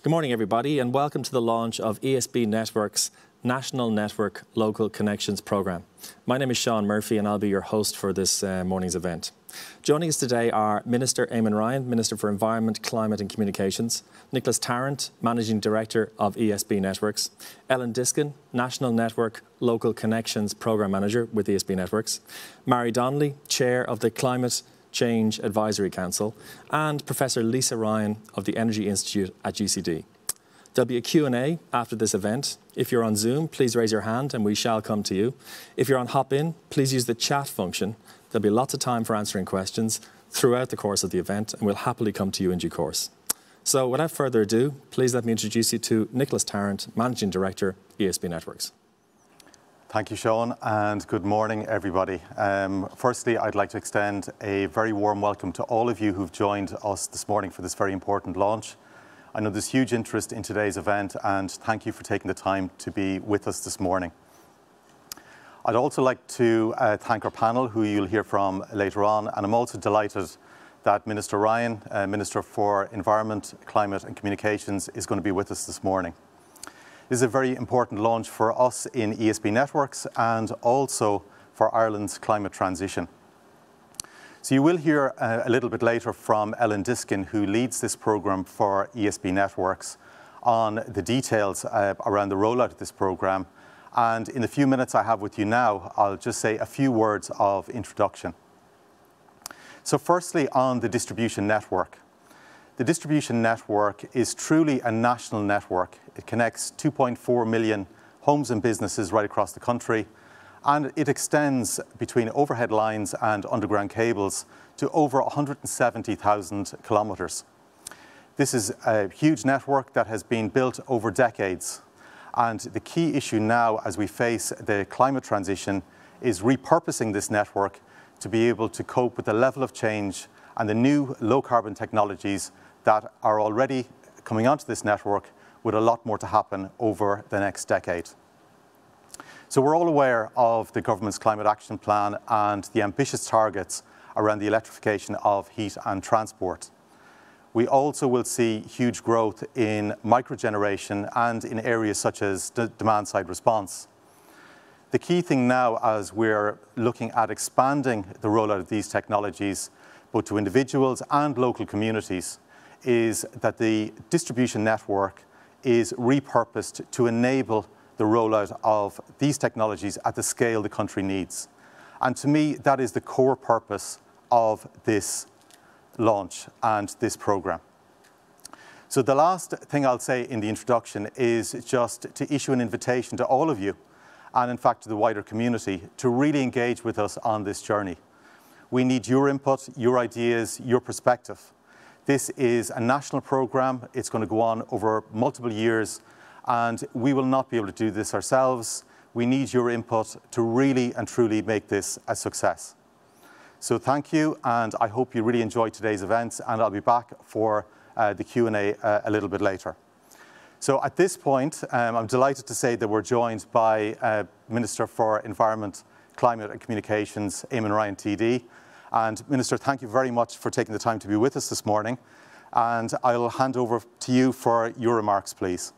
Good morning, everybody, and welcome to the launch of ESB Network's National Network Local Connections programme. My name is Sean Murphy and I'll be your host for this morning's event. Joining us today are Minister Eamon Ryan, Minister for Environment, Climate and Communications, Nicholas Tarrant, Managing Director of ESB Networks, Ellen Diskin, National Network Local Connections Programme Manager with ESB Networks, Mary Donnelly, Chair of the Climate Change Advisory Council, and Professor Lisa Ryan of the Energy Institute at GCD. There'll be a Q&A after this event. If you're on Zoom, please raise your hand and we shall come to you. If you're on Hop-In, please use the chat function. There'll be lots of time for answering questions throughout the course of the event and we'll happily come to you in due course. So without further ado, please let me introduce you to Nicholas Tarrant, Managing Director, ESB Networks. Thank you, Sean, and good morning, everybody. Firstly, I'd like to extend a very warm welcome to all of you who've joined us this morning for this very important launch. I know there's huge interest in today's event and thank you for taking the time to be with us this morning. I'd also like to thank our panel, who you'll hear from later on, and I'm also delighted that Minister Ryan, Minister for Environment, Climate and Communications, is going to be with us this morning. This is a very important launch for us in ESB Networks and also for Ireland's climate transition. So you will hear a little bit later from Ellen Diskin, who leads this programme for ESB Networks, on the details around the rollout of this programme. And in the few minutes I have with you now, I'll just say a few words of introduction. So firstly, on the distribution network. The distribution network is truly a national network. It connects 2.4 million homes and businesses right across the country, and it extends between overhead lines and underground cables to over 170,000 kilometres. This is a huge network that has been built over decades, and the key issue now as we face the climate transition is repurposing this network to be able to cope with the level of change and the new low-carbon technologies that are already coming onto this network, with a lot more to happen over the next decade. So we're all aware of the government's climate action plan and the ambitious targets around the electrification of heat and transport. We also will see huge growth in microgeneration and in areas such as demand-side response. The key thing now, as we're looking at expanding the rollout of these technologies, both to individuals and local communities, is that the distribution network is repurposed to enable the rollout of these technologies at the scale the country needs. And to me, that is the core purpose of this launch and this programme. So the last thing I'll say in the introduction is just to issue an invitation to all of you, and in fact to the wider community, to really engage with us on this journey. We need your input, your ideas, your perspective. This is a national programme. It's going to go on over multiple years, and we will not be able to do this ourselves. We need your input to really and truly make this a success. So thank you, and I hope you really enjoyed today's events, and I'll be back for the Q&A a little bit later. So at this point, I'm delighted to say that we're joined by Minister for Environment, Climate and Communications, Eamon Ryan TD. And Minister, thank you very much for taking the time to be with us this morning. And I'll hand over to you for your remarks, please.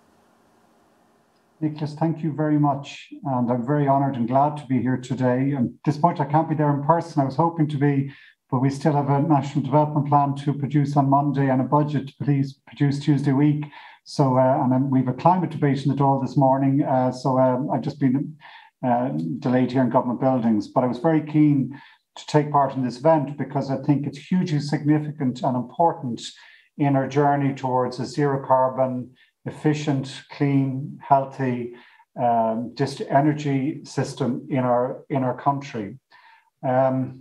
Nicholas, thank you very much. And I'm very honoured and glad to be here today. And at this point, I can't be there in person. I was hoping to be, but we still have a national development plan to produce on Monday and a budget to please produce Tuesday week. So, and then we have a climate debate in the Dáil this morning. I've just been delayed here in government buildings, but I was very keen to take part in this event because I think it's hugely significant and important in our journey towards a zero carbon, efficient, clean, healthy energy system in our country. The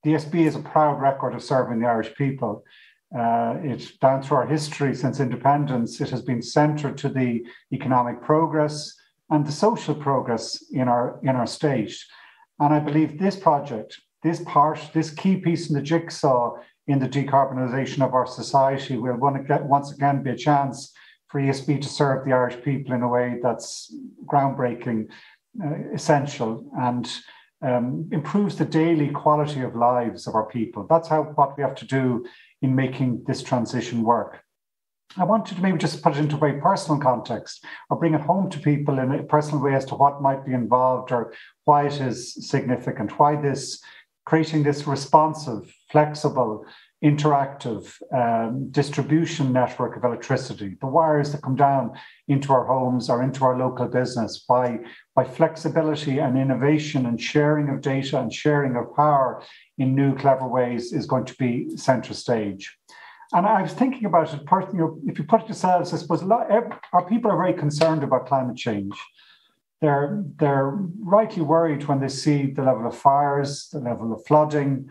ESB has a proud record of serving the Irish people. It's down through our history since independence. It has been centred to the economic progress and the social progress in our state. And I believe this project, this key piece in the jigsaw in the decarbonisation of our society will once again be a chance for ESB to serve the Irish people in a way that's groundbreaking, essential, and improves the daily quality of lives of our people. That's what we have to do in making this transition work. I wanted to maybe just put it into a very personal context or bring it home to people in a personal way as to what might be involved or why it is significant, why creating this responsive, flexible, interactive distribution network of electricity, the wires that come down into our homes or into our local business, by flexibility and innovation and sharing of data and sharing of power in new, clever ways is going to be center stage. And I was thinking about it, if you put it yourselves, I suppose our people are very concerned about climate change. They're rightly worried when they see the level of fires, the level of flooding,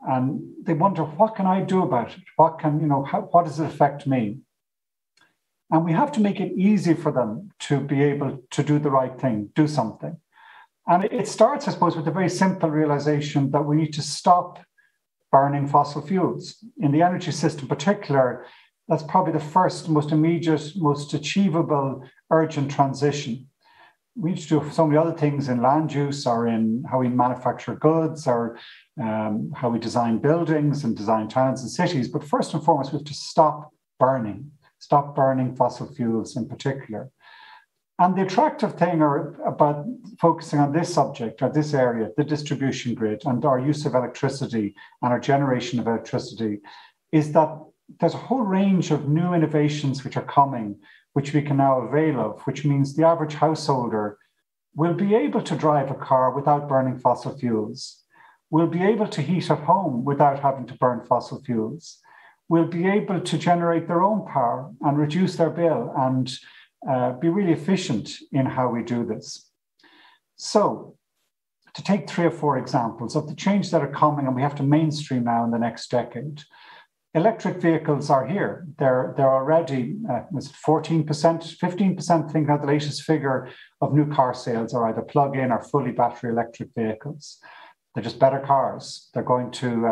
and they wonder, what can I do about it? What does it affect me? And we have to make it easy for them to be able to do the right thing, do something. And it starts, I suppose, with a very simple realization that we need to stop burning fossil fuels. In the energy system in particular, that's probably the first, most immediate, most achievable, urgent transition. We need to do so many other things in land use or in how we manufacture goods or how we design buildings and design towns and cities. But first and foremost, we have to stop burning fossil fuels in particular. And the attractive thing about focusing on this subject or this area, the distribution grid and our use of electricity and our generation of electricity, is that there's a whole range of new innovations which are coming, which we can now avail of, which means the average householder will be able to drive a car without burning fossil fuels, will be able to heat at home without having to burn fossil fuels, will be able to generate their own power and reduce their bill and be really efficient in how we do this. So, to take 3 or 4 examples of the changes that are coming and we have to mainstream now in the next decade. Electric vehicles are here. They're already 14%, 15%, I think now the latest figure of new car sales are either plug-in or fully battery electric vehicles. They're just better cars. They're going to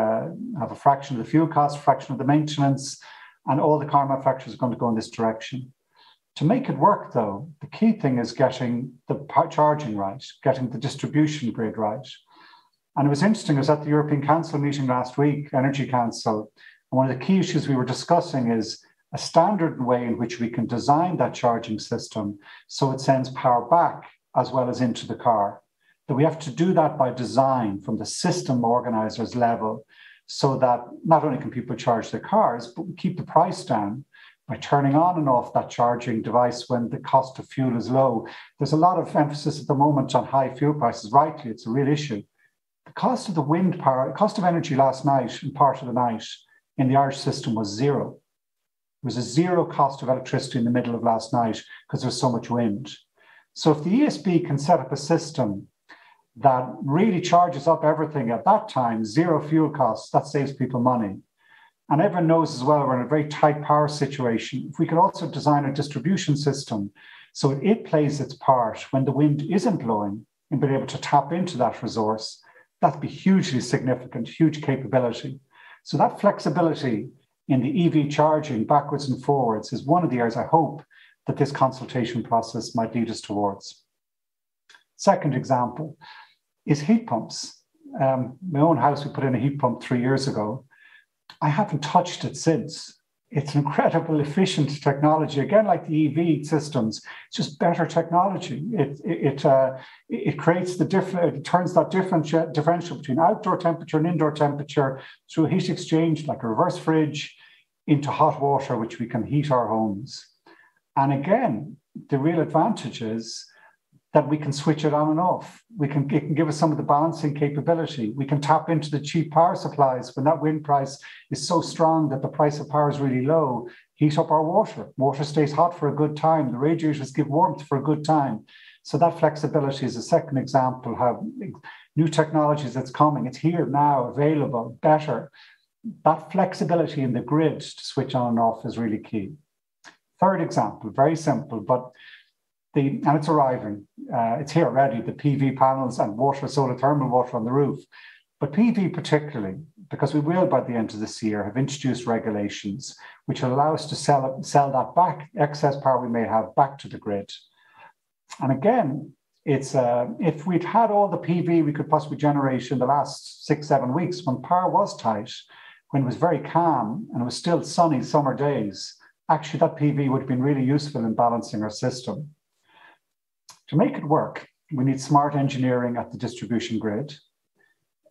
have a fraction of the fuel cost, a fraction of the maintenance, and all the car manufacturers are going to go in this direction. To make it work, though, the key thing is getting the charging right, getting the distribution grid right. And it was interesting, I was at the European Council meeting last week, Energy Council, and one of the key issues we were discussing is a standard way in which we can design that charging system so it sends power back as well as into the car. That we have to do that by design from the system organizers level so that not only can people charge their cars, but we keep the price down by turning on and off that charging device when the cost of fuel is low. There's a lot of emphasis at the moment on high fuel prices. Rightly, it's a real issue. The cost of the wind power, the cost of energy last night and part of the night in the Irish system was zero. It was a zero cost of electricity in the middle of last night because there was so much wind. So if the ESB can set up a system that really charges up everything at that time, zero fuel costs, that saves people money. And everyone knows as well, we're in a very tight power situation. If we could also design a distribution system so it plays its part when the wind isn't blowing and being able to tap into that resource, that'd be hugely significant, huge capability. So that flexibility in the EV charging backwards and forwards is one of the areas I hope that this consultation process might lead us towards. Second example is heat pumps. My own house, we put in a heat pump 3 years ago. I haven't touched it since. It's incredible, efficient technology. Again, like the EV systems, it's just better technology. It creates it turns that differential between outdoor temperature and indoor temperature through a heat exchange, like a reverse fridge, into hot water, which we can heat our homes. And again, the real advantage is that we can switch it on and off. It can give us some of the balancing capability. We can tap into the cheap power supplies when that wind price is so strong that the price of power is really low, heat up our water. Water stays hot for a good time. The radiators give warmth for a good time. So that flexibility is a second example how new technologies that's coming. It's here now, available, better. That flexibility in the grid to switch on and off is really key. Third example, very simple, but and it's arriving. It's here already, the PV panels and solar thermal water on the roof. But PV particularly, because we will by the end of this year have introduced regulations which will allow us to sell that back, excess power we may have back to the grid. And again, it's if we'd had all the PV we could possibly generate in the last 6-7 weeks when power was tight, when it was very calm and it was still sunny summer days, actually that PV would have been really useful in balancing our system. To make it work, we need smart engineering at the distribution grid.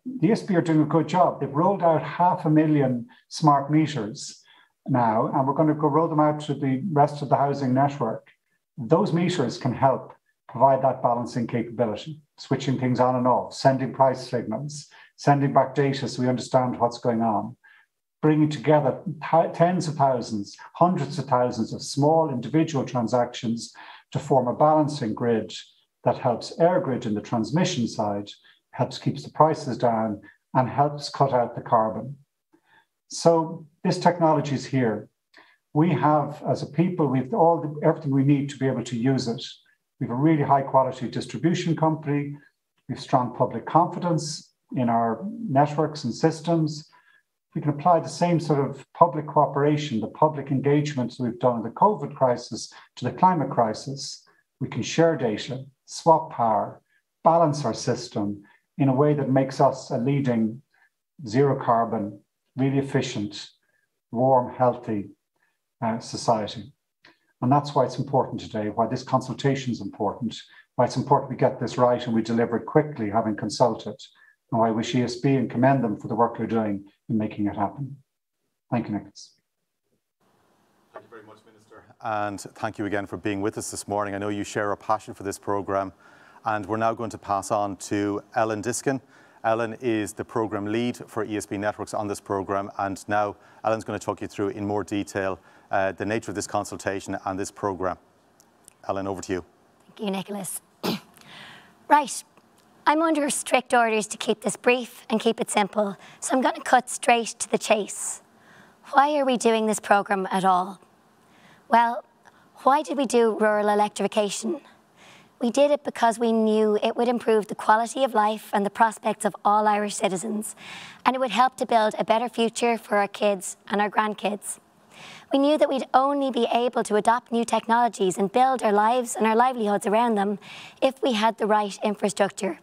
The ESB are doing a good job. They've rolled out 500,000 smart meters now, and we're going to go roll them out to the rest of the housing network. Those meters can help provide that balancing capability, switching things on and off, sending price signals, sending back data so we understand what's going on, bringing together tens of thousands, hundreds of thousands of small individual transactions to form a balancing grid that helps EirGrid in the transmission side, helps keeps the prices down, and helps cut out the carbon. So this technology is here. We have, as a people, we've everything we need to be able to use it. We have a really high quality distribution company. We have strong public confidence in our networks and systems. We can apply the same sort of public cooperation, the public engagement that we've done in the COVID crisis to the climate crisis. We can share data, swap power, balance our system in a way that makes us a leading zero carbon, really efficient, warm, healthy society. And that's why it's important today, why this consultation is important, why it's important we get this right and we deliver it quickly, having consulted, and why I wish ESB and commend them for the work they're doing in making it happen. Thank you, Nicholas. Thank you very much, Minister. And thank you again for being with us this morning. I know you share a passion for this programme. And we're now going to pass on to Ellen Diskin. Ellen is the programme lead for ESB Networks on this programme. And now Ellen's going to talk you through in more detail the nature of this consultation and this programme. Ellen, over to you. Thank you, Nicholas. Right. I'm under strict orders to keep this brief and keep it simple, so I'm going to cut straight to the chase. Why are we doing this programme at all? Well, why did we do rural electrification? We did it because we knew it would improve the quality of life and the prospects of all Irish citizens, and it would help to build a better future for our kids and our grandkids. We knew that we'd only be able to adopt new technologies and build our lives and our livelihoods around them if we had the right infrastructure.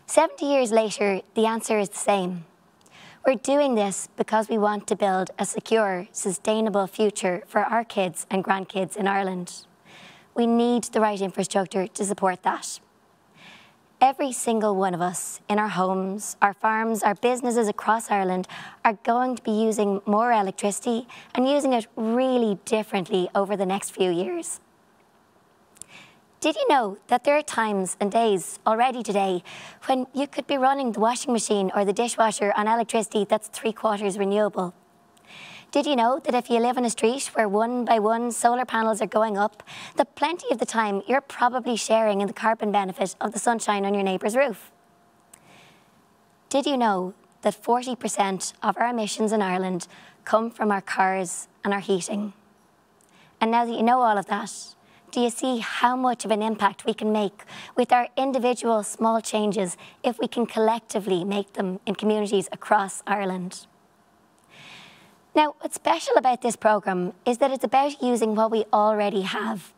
70 years later, the answer is the same. We're doing this because we want to build a secure, sustainable future for our kids and grandkids in Ireland. We need the right infrastructure to support that. Every single one of us in our homes, our farms, our businesses across Ireland are going to be using more electricity and using it really differently over the next few years. Did you know that there are times and days already today when you could be running the washing machine or the dishwasher on electricity that's 3/4 renewable? Did you know that if you live in a street where one by one solar panels are going up, that plenty of the time you're probably sharing in the carbon benefit of the sunshine on your neighbour's roof? Did you know that 40% of our emissions in Ireland come from our cars and our heating? And now that you know all of that, do you see how much of an impact we can make with our individual small changes if we can collectively make them in communities across Ireland? Now, what's special about this programme is that it's about using what we already have,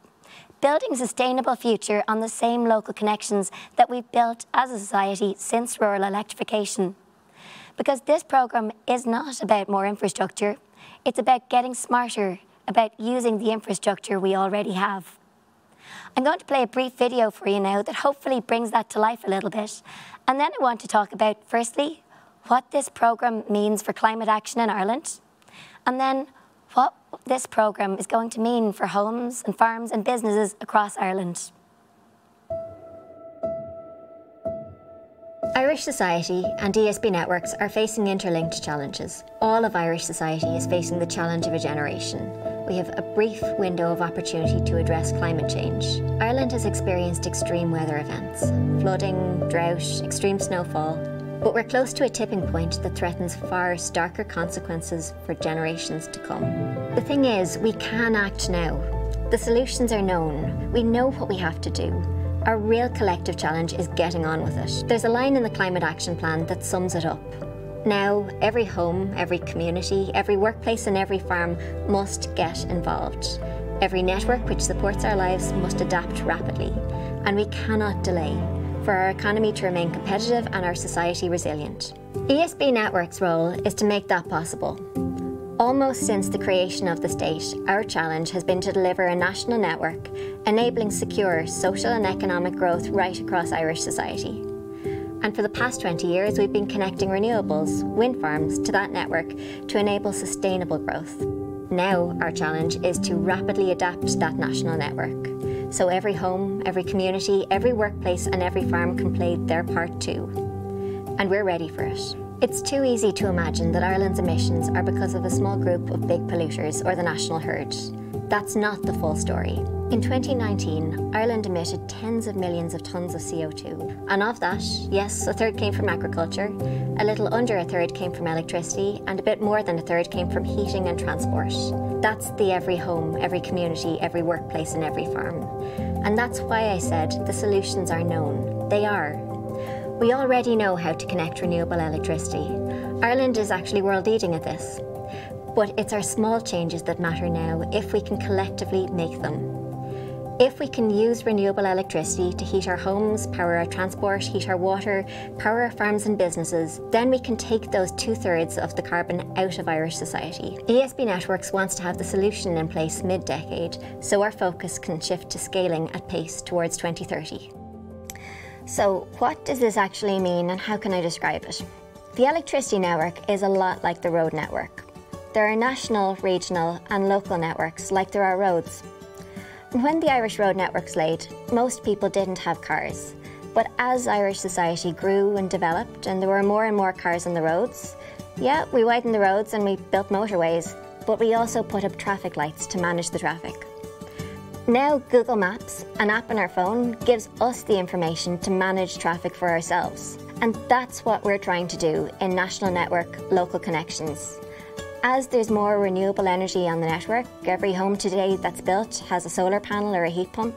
building a sustainable future on the same local connections that we've built as a society since rural electrification. Because this programme is not about more infrastructure, it's about getting smarter, about using the infrastructure we already have. I'm going to play a brief video for you now that hopefully brings that to life a little bit. And then I want to talk about, firstly, what this programme means for climate action in Ireland, and then what this programme is going to mean for homes and farms and businesses across Ireland. Irish society and ESB networks are facing interlinked challenges. All of Irish society is facing the challenge of a generation. We have a brief window of opportunity to address climate change. Ireland has experienced extreme weather events, flooding, drought, extreme snowfall, but we're close to a tipping point that threatens far starker consequences for generations to come. The thing is, we can act now. The solutions are known. We know what we have to do. Our real collective challenge is getting on with it. There's a line in the Climate Action Plan that sums it up. Now, every home, every community, every workplace and every farm must get involved. Every network which supports our lives must adapt rapidly, and we cannot delay for our economy to remain competitive and our society resilient. ESB Network's role is to make that possible. Almost since the creation of the state, our challenge has been to deliver a national network, enabling secure social and economic growth right across Irish society. And for the past 20 years, we've been connecting renewables, wind farms, to that network to enable sustainable growth. Now, our challenge is to rapidly adapt that national network, so every home, every community, every workplace and every farm can play their part too. And we're ready for it. It's too easy to imagine that Ireland's emissions are because of a small group of big polluters or the national herd. That's not the full story. In 2019, Ireland emitted tens of millions of tonnes of CO2. And of that, yes, a third came from agriculture, a little under a third came from electricity, and a bit more than a third came from heating and transport. That's the every home, every community, every workplace and every farm. And that's why I said the solutions are known. They are. We already know how to connect renewable electricity. Ireland is actually world leading at this. But it's our small changes that matter now if we can collectively make them. If we can use renewable electricity to heat our homes, power our transport, heat our water, power our farms and businesses, then we can take those 2/3 of the carbon out of Irish society. ESB Networks wants to have the solution in place mid-decade, so our focus can shift to scaling at pace towards 2030. So what does this actually mean and how can I describe it? The electricity network is a lot like the road network. There are national, regional and local networks like there are roads. When the Irish road network's laid, most people didn't have cars. But as Irish society grew and developed and there were more and more cars on the roads, yeah, we widened the roads and we built motorways, but we also put up traffic lights to manage the traffic. Now Google Maps, an app on our phone, gives us the information to manage traffic for ourselves. And that's what we're trying to do in National Network Local Connections. As there's more renewable energy on the network, every home today that's built has a solar panel or a heat pump.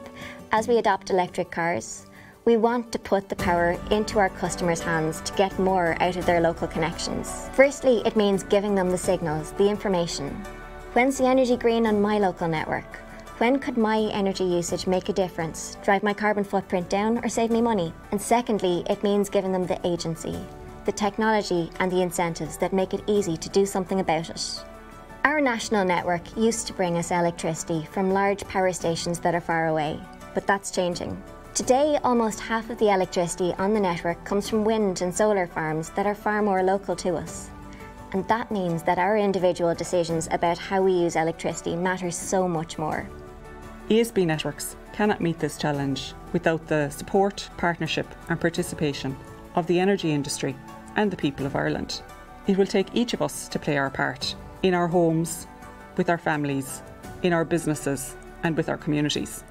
As we adopt electric cars, we want to put the power into our customers' hands to get more out of their local connections. Firstly, it means giving them the signals, the information. When's the energy green on my local network? When could my energy usage make a difference, drive my carbon footprint down or save me money? And secondly, it means giving them the agency, the technology and the incentives that make it easy to do something about it. Our national network used to bring us electricity from large power stations that are far away, but that's changing. Today, almost half of the electricity on the network comes from wind and solar farms that are far more local to us. And that means that our individual decisions about how we use electricity matter so much more. ESB Networks cannot meet this challenge without the support, partnership and participation of the energy industry and the people of Ireland. It will take each of us to play our part in our homes, with our families, in our businesses and with our communities.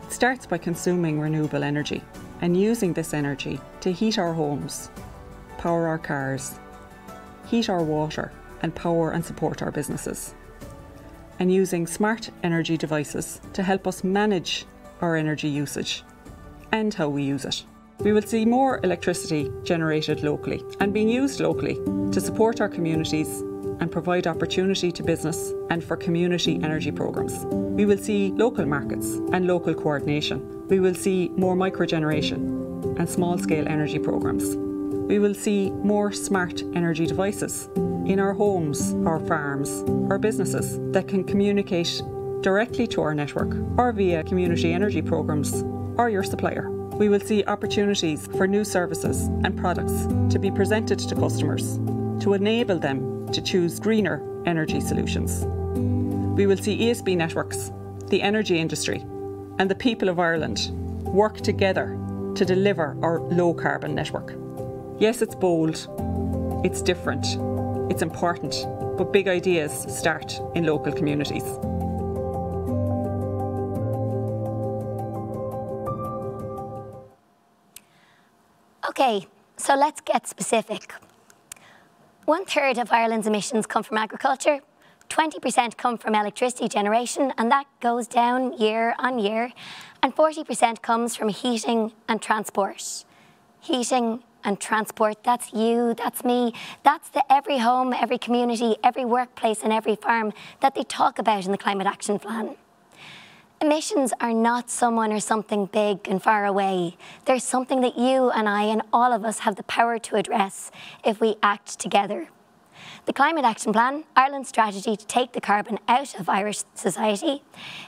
It starts by consuming renewable energy and using this energy to heat our homes, power our cars, heat our water and power and support our businesses. And using smart energy devices to help us manage our energy usage and how we use it. We will see more electricity generated locally and being used locally to support our communities and provide opportunity to business and for community energy programmes. We will see local markets and local coordination. We will see more microgeneration and small-scale energy programmes. We will see more smart energy devices in our homes, our farms, our businesses that can communicate directly to our network or via community energy programmes or your supplier. We will see opportunities for new services and products to be presented to customers to enable them to choose greener energy solutions. We will see ESB Networks, the energy industry and the people of Ireland work together to deliver our low carbon network. Yes, it's bold, it's different, it's important, but big ideas start in local communities. Okay, so let's get specific. 1/3 of Ireland's emissions come from agriculture, 20% come from electricity generation, and that goes down year on year, and 40% comes from heating and transport. Heating and transport, that's you, that's me, that's the every home, every community, every workplace and every farm that they talk about in the Climate Action Plan. Emissions are not someone or something big and far away. They're something that you and I and all of us have the power to address if we act together. The Climate Action Plan, Ireland's strategy to take the carbon out of Irish society,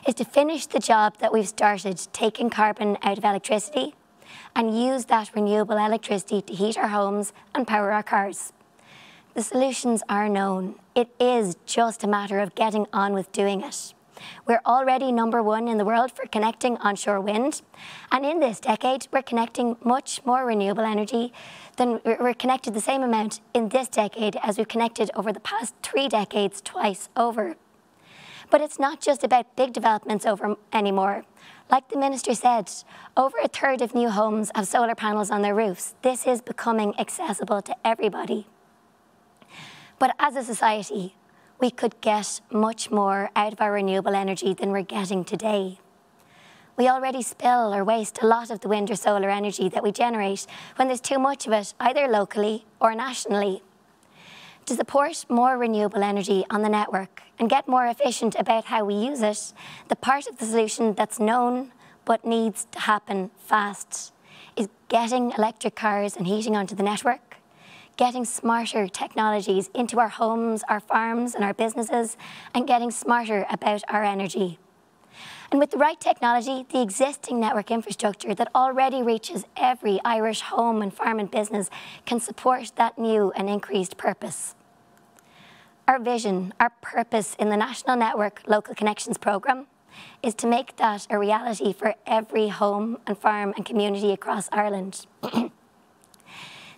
is to finish the job that we've started, taking carbon out of electricity, and use that renewable electricity to heat our homes and power our cars. The solutions are known. It is just a matter of getting on with doing it. We're already #1 in the world for connecting onshore wind, and in this decade we're connecting much more renewable energy than we're connected the same amount in this decade as we've connected over the past 3 decades twice over. But it's not just about big developments anymore. Like the Minister said, over 1/3 of new homes have solar panels on their roofs. This is becoming accessible to everybody. But as a society, we could get much more out of our renewable energy than we're getting today. We already spill or waste a lot of the wind or solar energy that we generate when there's too much of it, either locally or nationally. To support more renewable energy on the network and get more efficient about how we use it, the part of the solution that's known but needs to happen fast is getting electric cars and heating onto the network, getting smarter technologies into our homes, our farms and our businesses, and getting smarter about our energy. And with the right technology, the existing network infrastructure that already reaches every Irish home and farm and business can support that new and increased purpose. Our vision, our purpose in the National Network Local Connections programme is to make that a reality for every home and farm and community across Ireland.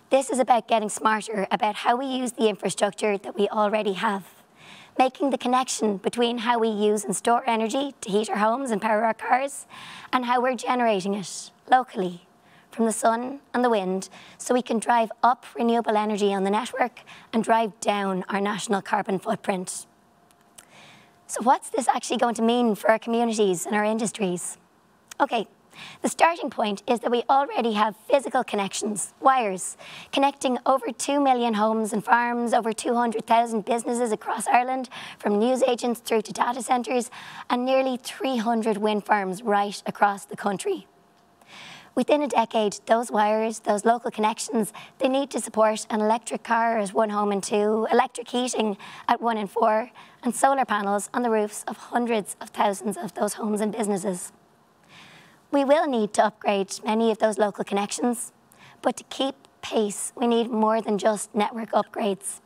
This is about getting smarter about how we use the infrastructure that we already have, making the connection between how we use and store energy to heat our homes and power our cars, and how we're generating it locally from the sun and the wind, so we can drive up renewable energy on the network and drive down our national carbon footprint. So what's this actually going to mean for our communities and our industries? Okay. The starting point is that we already have physical connections, wires, connecting over 2 million homes and farms, over 200,000 businesses across Ireland, from newsagents through to data centres, and nearly 300 wind farms right across the country. Within a decade, those wires, those local connections, they need to support an electric car at 1 home in 2, electric heating at 1 in 4, and solar panels on the roofs of hundreds of thousands of those homes and businesses. We will need to upgrade many of those local connections, but to keep pace, we need more than just network upgrades.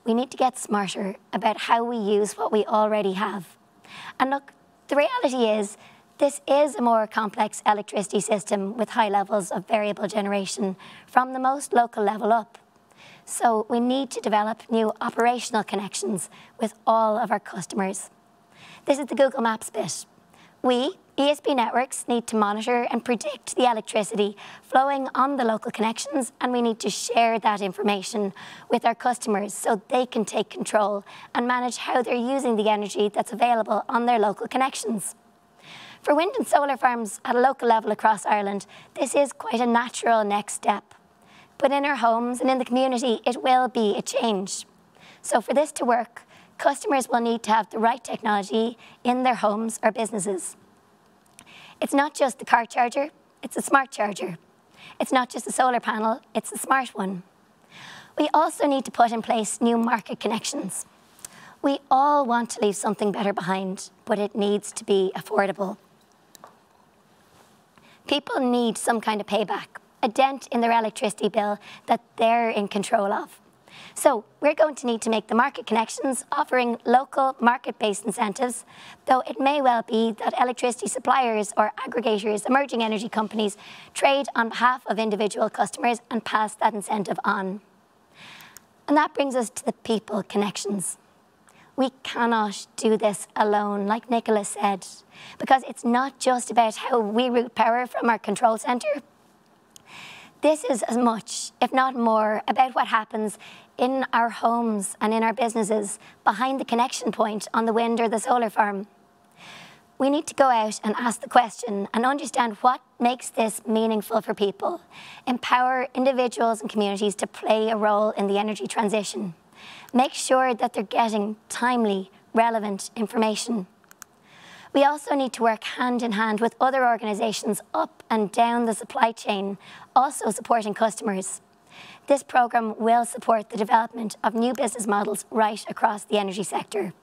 We need to get smarter about how we use what we already have. And look, the reality is, this is a more complex electricity system with high levels of variable generation from the most local level up. So we need to develop new operational connections with all of our customers. This is the Google Maps bit. We, ESB networks, need to monitor and predict the electricity flowing on the local connections, and we need to share that information with our customers so they can take control and manage how they're using the energy that's available on their local connections. For wind and solar farms at a local level across Ireland, this is quite a natural next step. But in our homes and in the community, it will be a change. So for this to work, customers will need to have the right technology in their homes or businesses. It's not just the car charger, it's a smart charger. It's not just a solar panel, it's a smart one. We also need to put in place new market connections. We all want to leave something better behind, but it needs to be affordable. People need some kind of payback, a dent in their electricity bill that they're in control of. So we're going to need to make the market connections offering local market-based incentives, though it may well be that electricity suppliers or aggregators, emerging energy companies, trade on behalf of individual customers and pass that incentive on. And that brings us to the people connections. We cannot do this alone, like Nicola said, because it's not just about how we route power from our control centre. This is as much, if not more, about what happens in our homes and in our businesses behind the connection point on the wind or the solar farm. We need to go out and ask the question and understand what makes this meaningful for people, empower individuals and communities to play a role in the energy transition, make sure that they're getting timely, relevant information. We also need to work hand in hand with other organisations up and down the supply chain, also supporting customers. This programme will support the development of new business models right across the energy sector.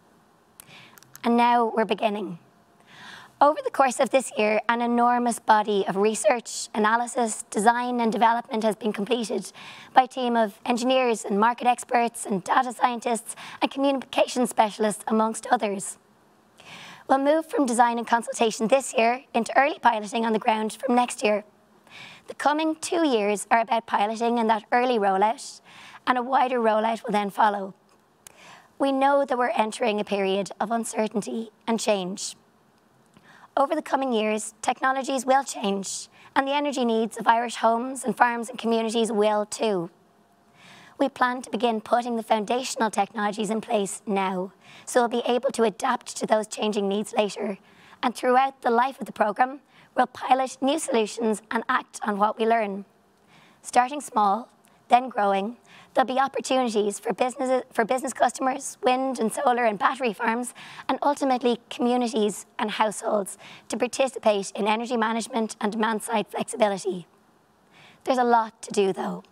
And now we're beginning. Over the course of this year, an enormous body of research, analysis, design and development has been completed by a team of engineers and market experts and data scientists and communication specialists, amongst others. We'll move from design and consultation this year into early piloting on the ground from next year. The coming 2 years are about piloting and that early rollout, and a wider rollout will then follow. We know that we're entering a period of uncertainty and change. Over the coming years, technologies will change, and the energy needs of Irish homes and farms and communities will too. We plan to begin putting the foundational technologies in place now, so we'll be able to adapt to those changing needs later. And throughout the life of the programme, we'll pilot new solutions and act on what we learn. Starting small, then growing, there'll be opportunities for business customers, wind and solar and battery farms, and ultimately communities and households to participate in energy management and demand-side flexibility. There's a lot to do though.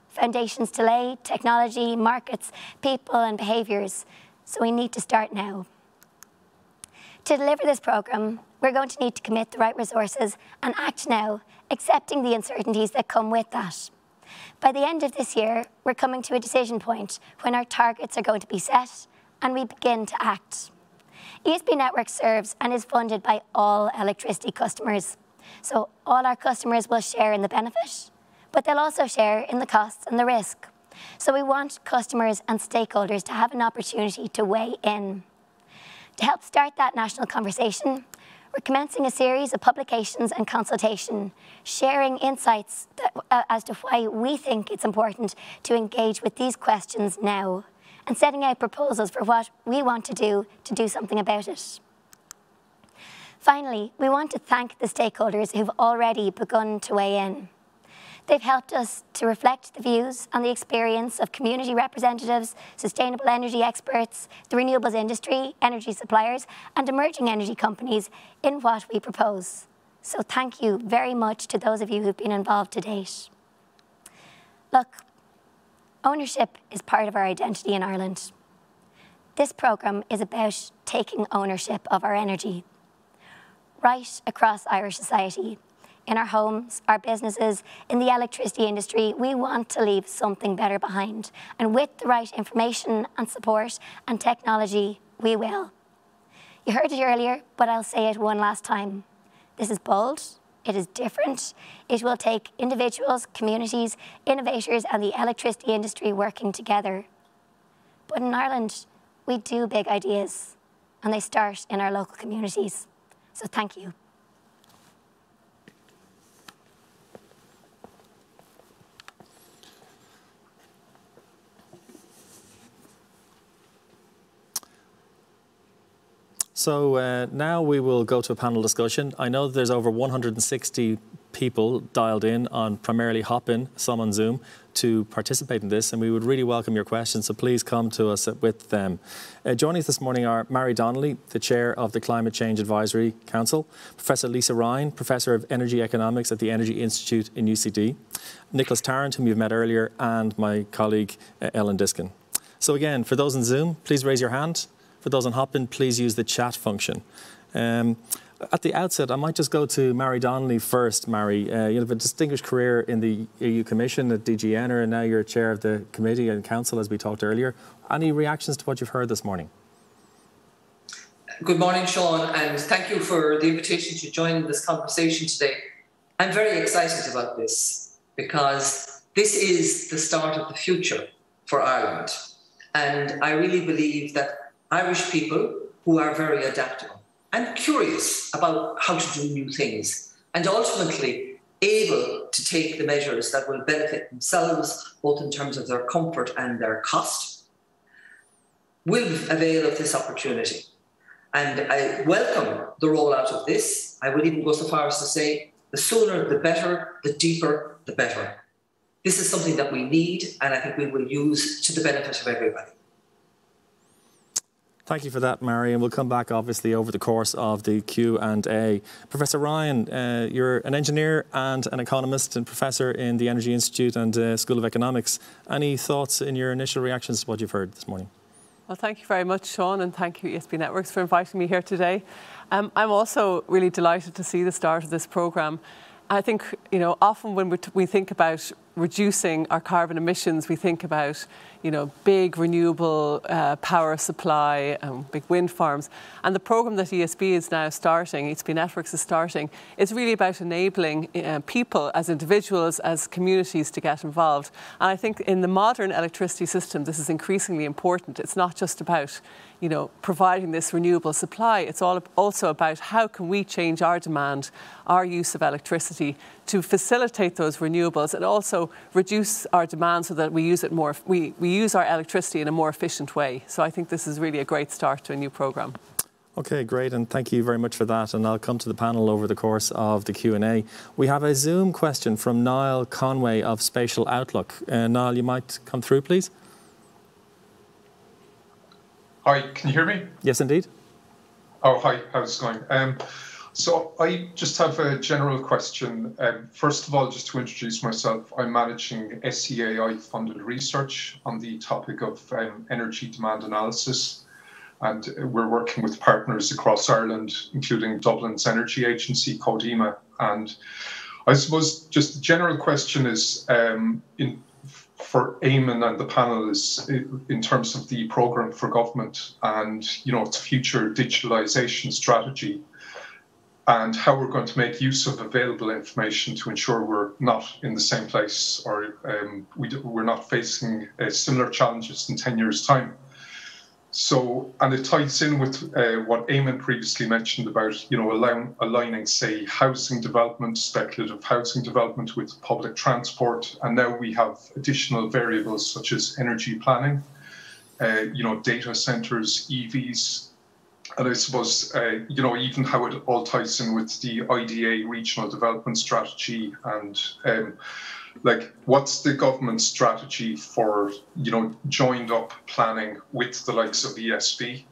Foundations to lay, technology, markets, people and behaviours, so we need to start now. To deliver this programme, we're going to need to commit the right resources and act now, accepting the uncertainties that come with that. By the end of this year, we're coming to a decision point when our targets are going to be set and we begin to act. ESB Networks serves and is funded by all electricity customers. So all our customers will share in the benefit, but they'll also share in the costs and the risk. So we want customers and stakeholders to have an opportunity to weigh in. To help start that national conversation, we're commencing a series of publications and consultation, sharing insights as to why we think it's important to engage with these questions now, and setting out proposals for what we want to do something about it. Finally, we want to thank the stakeholders who've already begun to weigh in. They've helped us to reflect the views and the experience of community representatives, sustainable energy experts, the renewables industry, energy suppliers, and emerging energy companies in what we propose. So thank you very much to those of you who've been involved to date. Look, ownership is part of our identity in Ireland. This programme is about taking ownership of our energy. Right across Irish society, in our homes, our businesses, in the electricity industry, we want to leave something better behind. And with the right information and support and technology, we will. You heard it earlier, but I'll say it one last time. This is bold, it is different. It will take individuals, communities, innovators, and the electricity industry working together. But in Ireland, we do big ideas, and they start in our local communities. So thank you. So now we will go to a panel discussion. I know that there's over 160 people dialed in on primarily Hop-In, some on Zoom, to participate in this, and we would really welcome your questions, so please come to us with them. Joining us this morning are Mary Donnelly, the Chair of the Climate Change Advisory Council, Professor Lisa Ryan, Professor of Energy Economics at the Energy Institute in UCD, Nicholas Tarrant, whom you've met earlier, and my colleague Ellen Diskin. So again, for those on Zoom, please raise your hand. For those on Hop-In, please use the chat function. At the outset, I might just go to Mary Donnelly first. Mary, you have a distinguished career in the EU Commission at DG Ener, and now you're chair of the committee and council, as we talked earlier. Any reactions to what you've heard this morning? Good morning, Sean, and thank you for the invitation to join this conversation today. I'm very excited about this because this is the start of the future for Ireland. And I really believe that Irish people who are very adaptable and curious about how to do new things and ultimately able to take the measures that will benefit themselves, both in terms of their comfort and their cost, will avail of this opportunity. And I welcome the rollout of this. I would even go so far as to say, the sooner the better, the deeper the better. This is something that we need, and I think we will use to the benefit of everybody. Thank you for that, Mary, and we'll come back obviously over the course of the Q&A. Professor Ryan, you're an engineer and an economist and professor in the Energy Institute and School of Economics. Any thoughts in your initial reactions to what you've heard this morning? Well, thank you very much, Sean, and thank you, ESB Networks, for inviting me here today. I'm also really delighted to see the start of this programme. I think, you know, often when we think about reducing our carbon emissions, we think about, you know, big renewable power supply, big wind farms. And the programme that ESB is now starting, ESB Networks is starting, is really about enabling people as individuals, as communities to get involved. And I think in the modern electricity system, this is increasingly important. It's not just about, you know, providing this renewable supply. It's also about how can we change our demand, our use of electricity to facilitate those renewables and also reduce our demand so that we use it more. We use our electricity in a more efficient way. So I think this is really a great start to a new programme. Okay, great, and thank you very much for that. And I'll come to the panel over the course of the Q&A. We have a Zoom question from Niall Conway of Spatial Outlook. Niall, you might come through, please. Hi, can you hear me? Yes, indeed. Oh, hi, how's it going? So I just have a general question. First of all, just to introduce myself, I'm managing SEAI-funded research on the topic of energy demand analysis. And we're working with partners across Ireland, including Dublin's energy agency, CODEMA. And I suppose just the general question is, for Eamon and the panel, is in terms of the programme for government and, you know, its future digitalisation strategy, and how we're going to make use of available information to ensure we're not in the same place or we're not facing similar challenges in 10 years' time. So, and it ties in with what Eamon previously mentioned about, you know, aligning, say, housing development, speculative housing development with public transport. And now we have additional variables such as energy planning, you know, data centres, EVs. And I suppose, you know, even how it all ties in with the IDA regional development strategy and like, what's the government strategy for, you know, joined up planning with the likes of ESB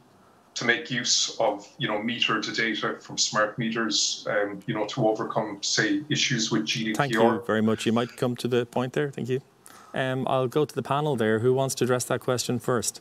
to make use of, you know, meter to data from smart meters, you know, to overcome, say, issues with GDPR? Thank you very much. You might come to the point there. Thank you. I'll go to the panel there. Who wants to address that question first?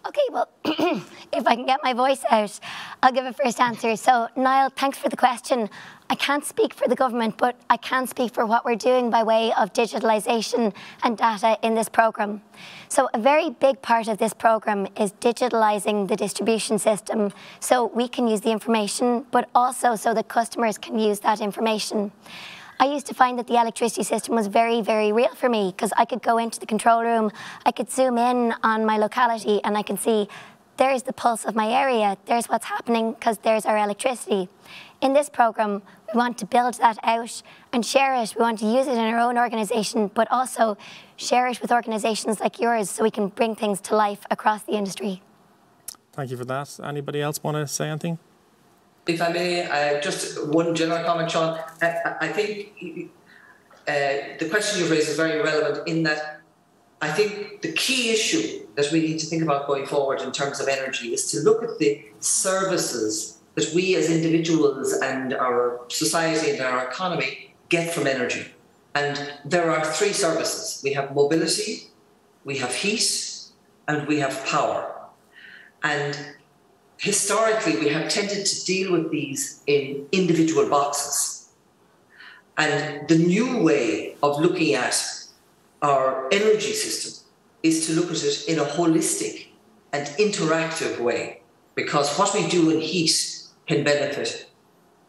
Okay, well, if I can get my voice out, I'll give a first answer. So, Niall, thanks for the question. I can't speak for the government, but I can speak for what we're doing by way of digitalisation and data in this programme. So a very big part of this programme is digitalising the distribution system so we can use the information, but also so that customers can use that information. I used to find that the electricity system was very, very real for me because I could go into the control room, I could zoom in on my locality and I can see there's the pulse of my area, there's what's happening because there's our electricity. In this programme, we want to build that out and share it. We want to use it in our own organisation, but also share it with organisations like yours so we can bring things to life across the industry. Thank you for that. Anybody else want to say anything? If I may, just one general comment, Sean. I think the question you've raised is very relevant in that I think the key issue that we need to think about going forward in terms of energy is to look at the services that we as individuals and our society and our economy get from energy. And there are three services. We have mobility, we have heat, and we have power. And historically, we have tended to deal with these in individual boxes. And the new way of looking at our energy system is to look at it in a holistic and interactive way, because what we do in heat can benefit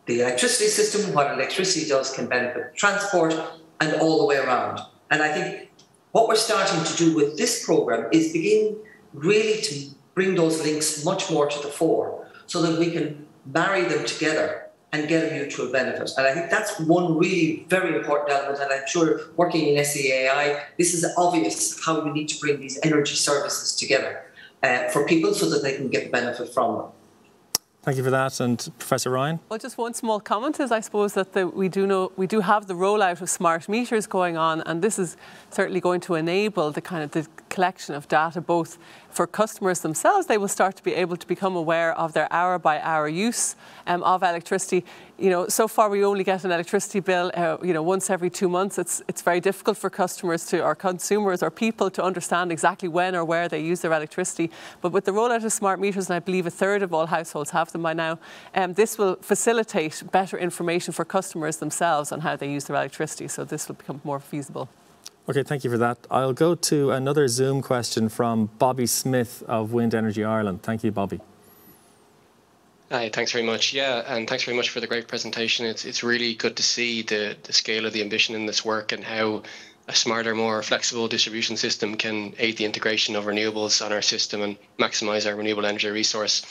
the electricity system, what electricity does can benefit transport, and all the way around. And I think what we're starting to do with this programme is begin really to bring those links much more to the fore so that we can marry them together and get a mutual benefit. And I think that's one really very important element. And I'm sure working in SEAI, this is obvious how we need to bring these energy services together for people so that they can get benefit from them. Thank you for that. And Professor Ryan? Well, just one small comment is I suppose that we do have the rollout of smart meters going on, and this is certainly going to enable the kind of collection of data, both for customers themselves. They will start to be able to become aware of their hour-by-hour use of electricity. So far we only get an electricity bill, once every 2 months. It's very difficult for customers or consumers or people to understand exactly when or where they use their electricity. But with the rollout of smart meters, and I believe a third of all households have them by now, this will facilitate better information for customers themselves on how they use their electricity. So this will become more feasible. OK, thank you for that. I'll go to another Zoom question from Bobby Smith of Wind Energy Ireland. Thank you, Bobby. Hi, thanks very much. Yeah, and thanks very much for the great presentation. It's really good to see the scale of the ambition in this work and how a smarter, more flexible distribution system can aid the integration of renewables on our system and maximise our renewable energy resource.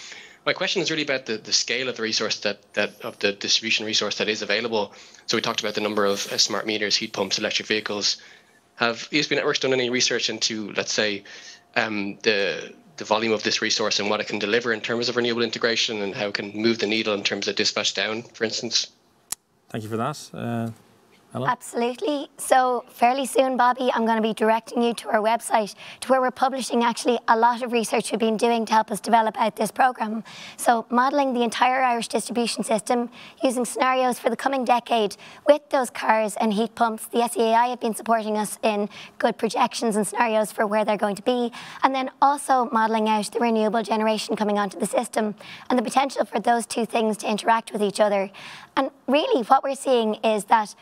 My question is really about the scale of the resource of the distribution resource that is available. So we talked about the number of smart meters, heat pumps, electric vehicles. Have ESB Networks done any research into, let's say, the volume of this resource and what it can deliver in terms of renewable integration and how it can move the needle in terms of dispatch down, for instance? Thank you for that. Ellen? Absolutely. So fairly soon, Bobby, I'm going to be directing you to our website, to where we're publishing actually a lot of research we've been doing to help us develop out this programme. So modelling the entire Irish distribution system, using scenarios for the coming decade with those cars and heat pumps. The SEAI have been supporting us in good projections and scenarios for where they're going to be. And then also modelling out the renewable generation coming onto the system and the potential for those two things to interact with each other. And really what we're seeing is that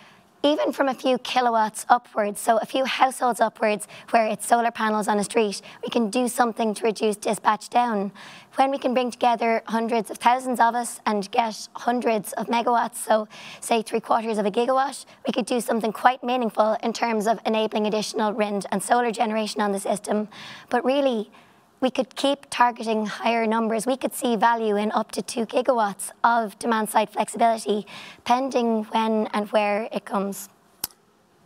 even from a few kilowatts upwards, so a few households upwards, where it's solar panels on a street, we can do something to reduce dispatch down. When we can bring together hundreds of thousands of us and get hundreds of megawatts, so say 3/4 of a gigawatt, we could do something quite meaningful in terms of enabling additional wind and solar generation on the system. But really, we could keep targeting higher numbers. We could see value in up to 2 gigawatts of demand-side flexibility, pending when and where it comes.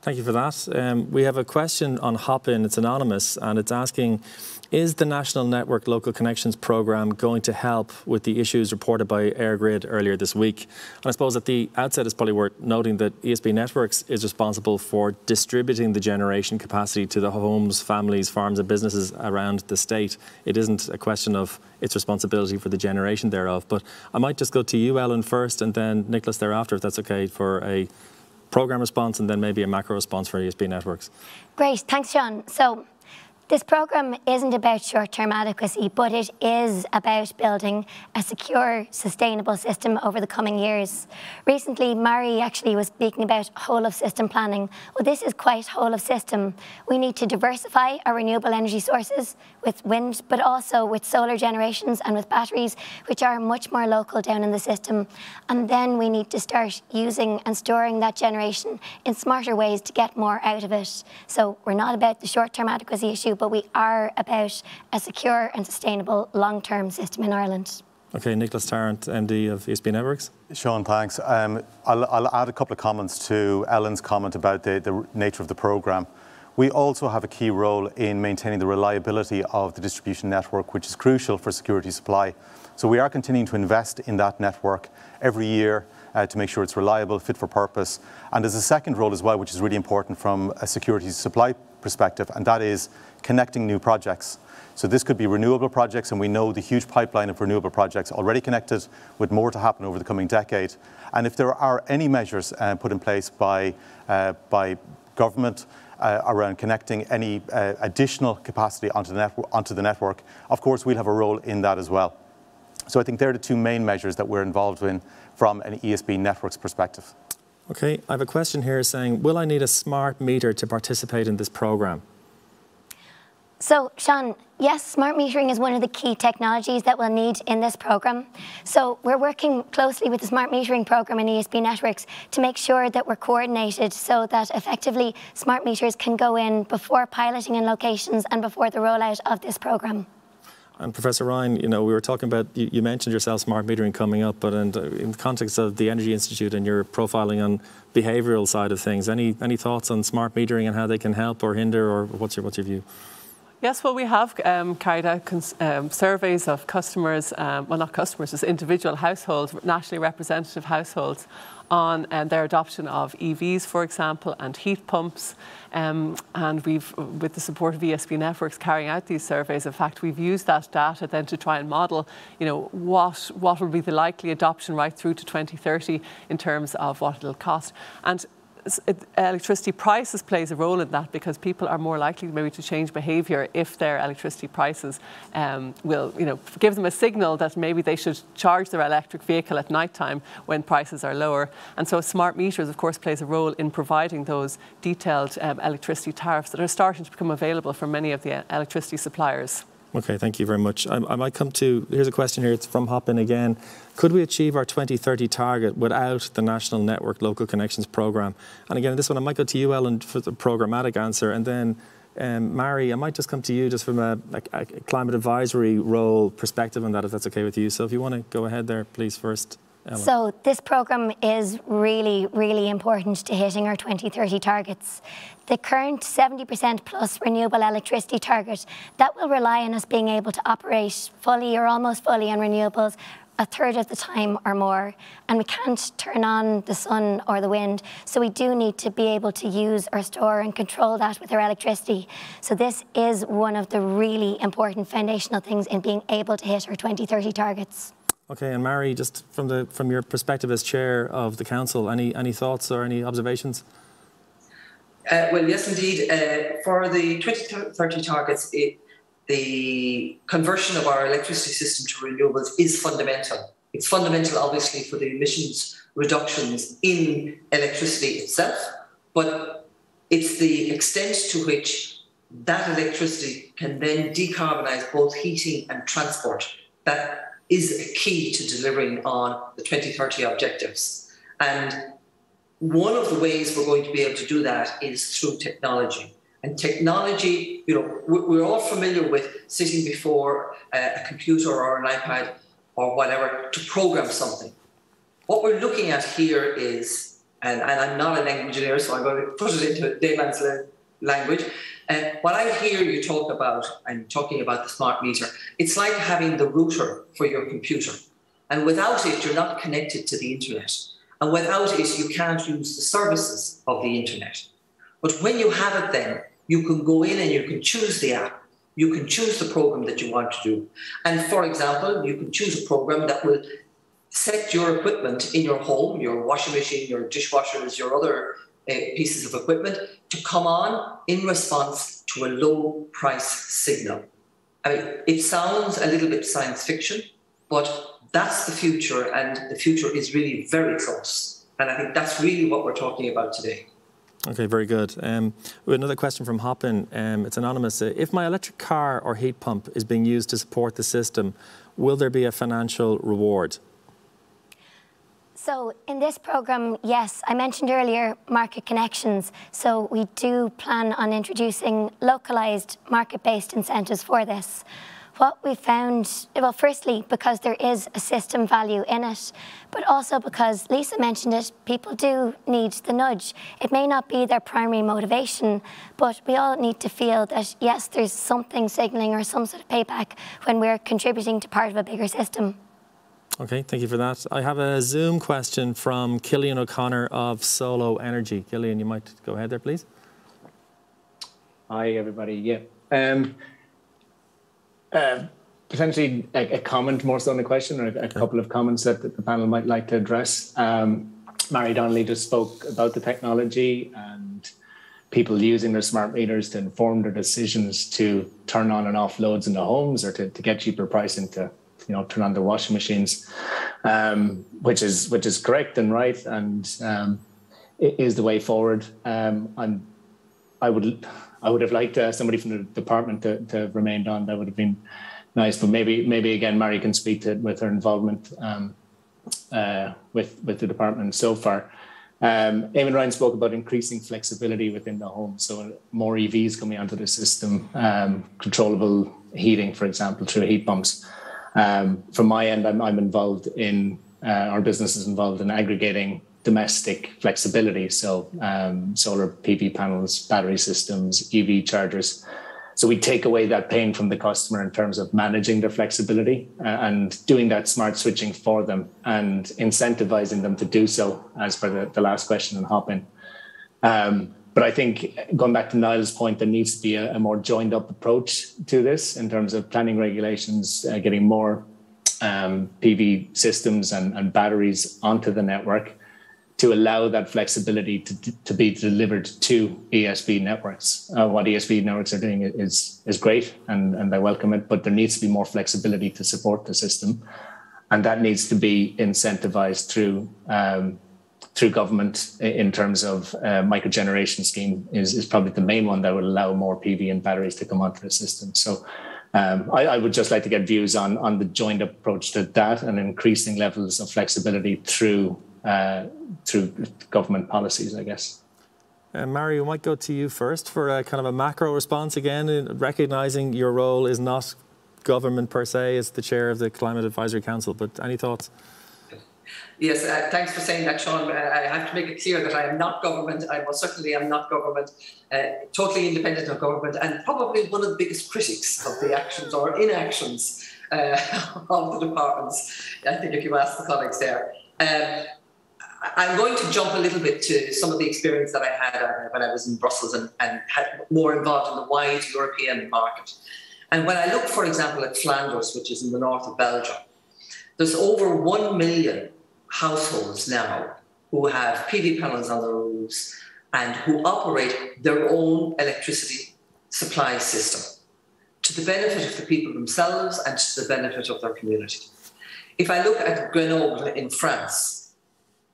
Thank you for that. We have a question on Hop-In. It's anonymous, and it's asking, is the National Network Local Connections Programme going to help with the issues reported by EirGrid earlier this week? And I suppose at the outset it's probably worth noting that ESB Networks is responsible for distributing the generation capacity to the homes, families, farms and businesses around the state. It isn't a question of its responsibility for the generation thereof. But I might just go to you, Ellen, first, and then Nicholas thereafter, if that's OK, for a programme response and then maybe a macro response for ESB Networks. Great, thanks, Sean. So this programme isn't about short-term adequacy, but it is about building a secure, sustainable system over the coming years. Recently, Mari actually was speaking about whole-of-system planning. Well, this is quite whole-of-system. We need to diversify our renewable energy sources with wind, but also with solar generations and with batteries, which are much more local down in the system. And then we need to start using and storing that generation in smarter ways to get more out of it. So we're not about the short-term adequacy issue, but we are about a secure and sustainable long-term system in Ireland. OK, Nicholas Tarrant, MD of ESB Networks. Sean, thanks. I'll add a couple of comments to Ellen's comment about the nature of the programme. We also have a key role in maintaining the reliability of the distribution network, which is crucial for security of supply. So we are continuing to invest in that network every year to make sure it's reliable, fit for purpose. And there's a second role as well, which is really important from a security of supply perspective, and that is connecting new projects. So this could be renewable projects, and we know the huge pipeline of renewable projects already connected, with more to happen over the coming decade. And if there are any measures put in place by government around connecting any additional capacity onto the network, of course we'll have a role in that as well. So I think they're the two main measures that we're involved in from an ESB Networks perspective. OK, I have a question here saying, will I need a smart meter to participate in this programme? So, Sean, yes, smart metering is one of the key technologies that we'll need in this programme. So we're working closely with the smart metering programme in ESB Networks to make sure that we're coordinated so that effectively smart meters can go in before piloting in locations and before the rollout of this programme. And Professor Ryan, we were talking about, you mentioned yourself smart metering coming up, but in the context of the Energy Institute and your profiling on behavioural side of things, any thoughts on smart metering and how they can help or hinder, or what's your view? Yes, well, we have carried out surveys of customers, well, not customers, just individual households, nationally representative households, on their adoption of EVs, for example, and heat pumps. And we've, with the support of ESB Networks, carrying out these surveys. In fact, we've used that data then to try and model, what will be the likely adoption right through to 2030 in terms of what it'll cost. And electricity prices plays a role in that, because people are more likely maybe to change behaviour if their electricity prices will, give them a signal that maybe they should charge their electric vehicle at night time when prices are lower. And so smart meters, of course, plays a role in providing those detailed electricity tariffs that are starting to become available for many of the electricity suppliers. Okay, thank you very much. I might come to, here's a question here, it's from Hoppin again. Could we achieve our 2030 target without the National Network Local Connections Programme? And again, this one I might go to you, Ellen, for the programmatic answer. And then, Mary, I might just come to you just from a climate advisory role perspective on that, if that's okay with you. So if you want to go ahead there, please, first. Ellen. So this programme is really, really important to hitting our 2030 targets. The current 70% plus renewable electricity target, that will rely on us being able to operate fully or almost fully on renewables a third of the time or more. And we can't turn on the sun or the wind. So we do need to be able to use or store and control that with our electricity. So this is one of the really important foundational things in being able to hit our 2030 targets. Okay, and Mary, just from your perspective as chair of the council, any thoughts or any observations? Well, yes, indeed. For the 2030 targets, the conversion of our electricity system to renewables is fundamental. It's fundamental, obviously, for the emissions reductions in electricity itself, but it's the extent to which that electricity can then decarbonise both heating and transport that is a key to delivering on the 2030 objectives. And one of the ways we're going to be able to do that is through technology. And technology, we're all familiar with sitting before a computer or an iPad or whatever to program something. What we're looking at here is, and I'm not an engineer, so I'm going to put it into layman's language. What I hear you talk about, I'm talking about the smart meter, it's like having the router for your computer. And without it, you're not connected to the internet. And without it, you can't use the services of the internet. But when you have it then, you can go in and you can choose the app. You can choose the program that you want to do. And for example, you can choose a program that will set your equipment in your home, your washing machine, your dishwashers, your other pieces of equipment to come on in response to a low price signal. I mean, it sounds a little bit science fiction, but that's the future, and the future is really very close. And I think that's really what we're talking about today. Okay, very good. We have another question from Hoppin. It's anonymous. If my electric car or heat pump is being used to support the system, will there be a financial reward? So in this programme, yes, I mentioned earlier market connections. So we do plan on introducing localised market-based incentives for this. What we found, well, firstly, because there is a system value in it, but also because Lisa mentioned it, people do need the nudge. It may not be their primary motivation, but we all need to feel that, yes, there's something signalling or some sort of payback when we're contributing to part of a bigger system. Okay, thank you for that. I have a Zoom question from Killian O'Connor of Solo Energy. Killian, you might go ahead there, please. Hi, everybody. Yeah. Potentially a comment more so on the question, or a couple of comments that the panel might like to address. Mary Donnelly just spoke about the technology and people using their smart meters to inform their decisions to turn on and off loads in the homes, or to get cheaper pricing to turn on their washing machines, which is correct and right, and it is the way forward. And I would have liked somebody from the department to have remained on. That would have been nice. But maybe again, Mary can speak to it with her involvement with the department so far. Eamon Ryan spoke about increasing flexibility within the home, so more EVs coming onto the system, controllable heating, for example, through heat pumps. From my end, I'm involved in, our business is involved in aggregating domestic flexibility, so solar PV panels, battery systems, EV chargers, So we take away that pain from the customer in terms of managing their flexibility and doing that smart switching for them and incentivizing them to do so, as per the last question on Hopin. But I think, going back to Niall's point, there needs to be a more joined up approach to this in terms of planning regulations, getting more PV systems and batteries onto the network to allow that flexibility to be delivered to ESB networks. What ESB networks are doing is great, and I welcome it, but there needs to be more flexibility to support the system. And that needs to be incentivized through government in terms of microgeneration scheme is probably the main one that would allow more PV and batteries to come onto the system. So I would just like to get views on the joined up approach to that and increasing levels of flexibility through government policies, I guess. Mary, we might go to you first for a kind of a macro response again, recognising your role is not government per se, as the chair of the Climate Advisory Council, but any thoughts? Yes, thanks for saying that, Sean. I have to make it clear that I am not government. I most certainly am not government, totally independent of government, and probably one of the biggest critics of the actions or inactions of the departments, I think, if you ask the colleagues there. I'm going to jump a little bit to some of the experience that I had when I was in Brussels and had more involved in the wide European market. And when I look, for example, at Flanders, which is in the north of Belgium, there's over 1 million households now who have PV panels on their roofs and who operate their own electricity supply system to the benefit of the people themselves and to the benefit of their community. If I look at Grenoble in France,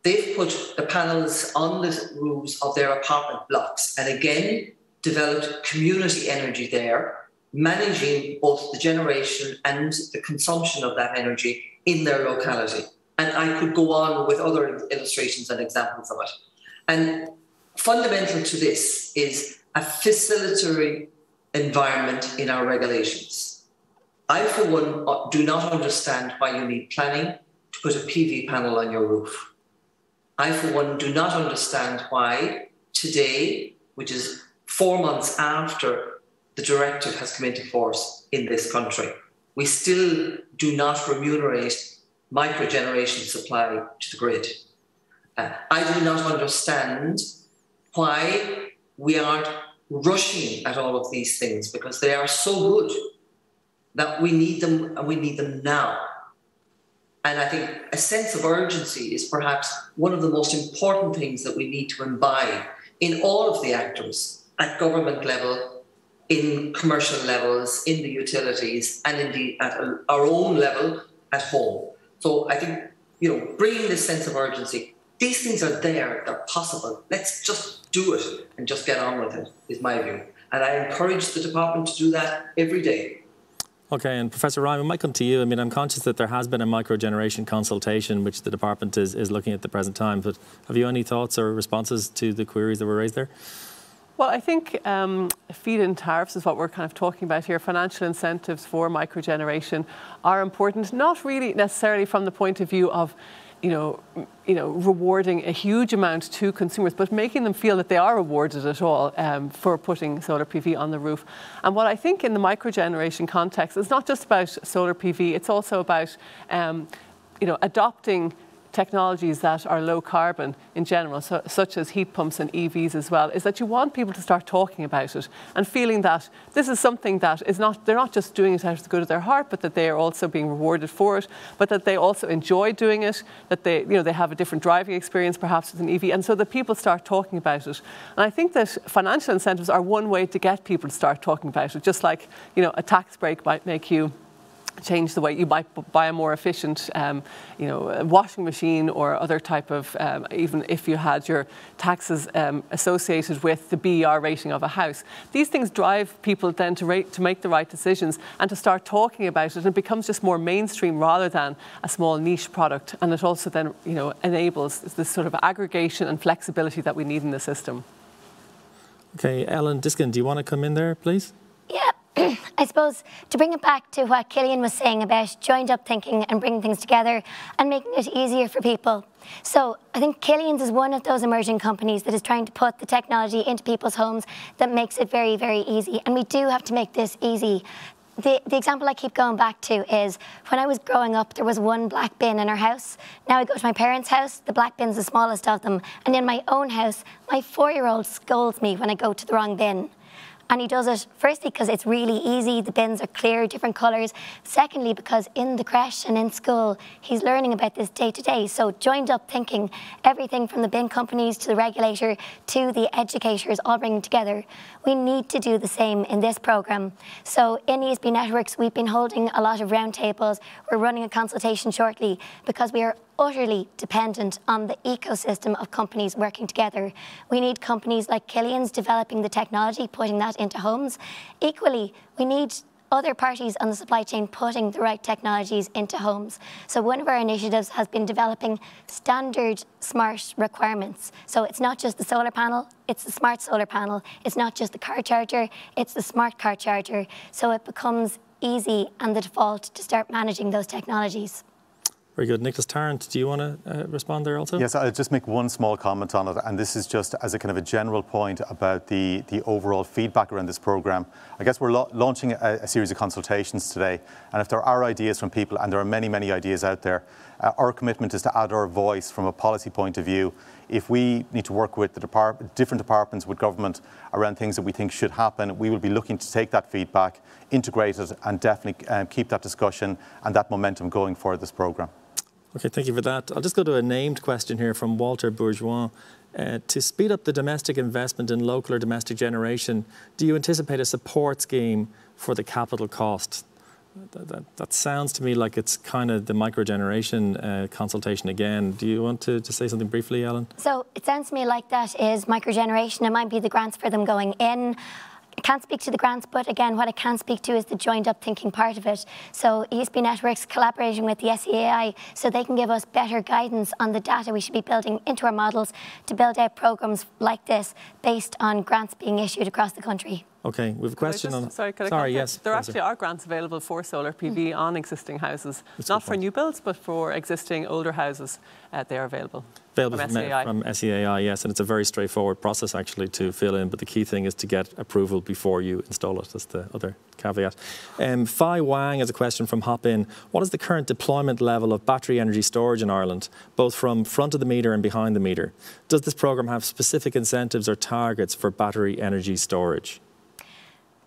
they've put the panels on the roofs of their apartment blocks and again developed community energy there, managing both the generation and the consumption of that energy in their locality. And I could go on with other illustrations and examples of it. And fundamental to this is a facilitatory environment in our regulations. I, for one, do not understand why you need planning to put a PV panel on your roof. I, for one, do not understand why today, which is 4 months after the directive has come into force in this country, we still do not remunerate microgeneration supply to the grid. I do not understand why we aren't rushing at all of these things, because they are so good that we need them, and we need them now. And I think a sense of urgency is perhaps one of the most important things that we need to imbibe in all of the actors at government level, in commercial levels, in the utilities, and indeed at our own level at home. So I think, bringing this sense of urgency, these things are there, they're possible. Let's just do it and just get on with it, is my view. And I encourage the department to do that every day. Okay, and Professor Ryan, we might come to you. I mean, I'm conscious that there has been a microgeneration consultation which the department is looking at the present time, but have you any thoughts or responses to the queries that were raised there? Well, I think feed-in tariffs is what we're kind of talking about here. Financial incentives for microgeneration are important, not really necessarily from the point of view of, rewarding a huge amount to consumers, but making them feel that they are rewarded at all for putting solar PV on the roof. And what I think in the microgeneration context, it's not just about solar PV, it's also about, adopting technologies that are low carbon in general, such as heat pumps and EVs as well, is that you want people to start talking about it and feeling that this is something that is they're not just doing it out of the good of their heart, but that they are also being rewarded for it, but that they also enjoy doing it, that they have a different driving experience perhaps with an EV, and so that people start talking about it. And I think that financial incentives are one way to get people to start talking about it, just like, a tax break might make you change the way you might buy a more efficient, washing machine or other type of, even if you had your taxes associated with the BER rating of a house. These things drive people then to make the right decisions and to start talking about it, and it becomes just more mainstream rather than a small niche product. And it also then, enables this sort of aggregation and flexibility that we need in the system. Okay, Ellen Diskin, do you want to come in there, please? Yeah. I suppose to bring it back to what Cillian was saying about joined up thinking and bringing things together and making it easier for people. So I think Cillian's is one of those emerging companies that is trying to put the technology into people's homes that makes it very, very easy. And we do have to make this easy. The example I keep going back to is when I was growing up, there was one black bin in our house. Now I go to my parents' house, the black bin's the smallest of them. And in my own house, my 4-year-old scolds me when I go to the wrong bin. And he does it, firstly, because it's really easy. The bins are clear, different colours. Secondly, because in the creche and in school, he's learning about this day to day. So joined up thinking, everything from the bin companies to the regulator to the educators all bringing together. We need to do the same in this programme. So in ESB Networks, we've been holding a lot of roundtables. We're running a consultation shortly because we are utterly dependent on the ecosystem of companies working together. We need companies like Cillian's developing the technology, putting that into homes. Equally, we need other parties on the supply chain putting the right technologies into homes. So one of our initiatives has been developing standard smart requirements. So it's not just the solar panel, it's the smart solar panel. It's not just the car charger, it's the smart car charger. So it becomes easy and the default to start managing those technologies. Very good. Nicholas Tarrant, do you want to respond there also? Yes, I'll just make one small comment on it, and this is just as a kind of a general point about the overall feedback around this programme. I guess we're launching a series of consultations today, and if there are ideas from people, and there are many, many ideas out there, our commitment is to add our voice from a policy point of view. If we need to work with the different departments, with government, around things that we think should happen, we will be looking to take that feedback, integrate it, and definitely keep that discussion and that momentum going for this programme. Okay, thank you for that. I'll just go to a named question here from Walter Bourgeois. To speed up the domestic investment in local or domestic generation, do you anticipate a support scheme for the capital cost? That sounds to me like it's kind of the microgeneration consultation again. Do you want to say something briefly, Ellen? So it sounds to me like that is microgeneration. It might be the grants for them going in. I can't speak to the grants, but again, what I can speak to is the joined up thinking part of it. So ESB Networks collaborating with the SEAI so they can give us better guidance on the data we should be building into our models to build out programmes like this based on grants being issued across the country. Okay, we have a question on... Sorry, yes. There actually are grants available for solar PV on existing houses. Not for new builds, but for existing older houses, they are available. Available from SEAI, yes, and it's a very straightforward process actually to fill in, but the key thing is to get approval before you install it. That's the other caveat. Phi Wang has a question from Hop-In. What is the current deployment level of battery energy storage in Ireland, both from front of the meter and behind the meter? Does this programme have specific incentives or targets for battery energy storage?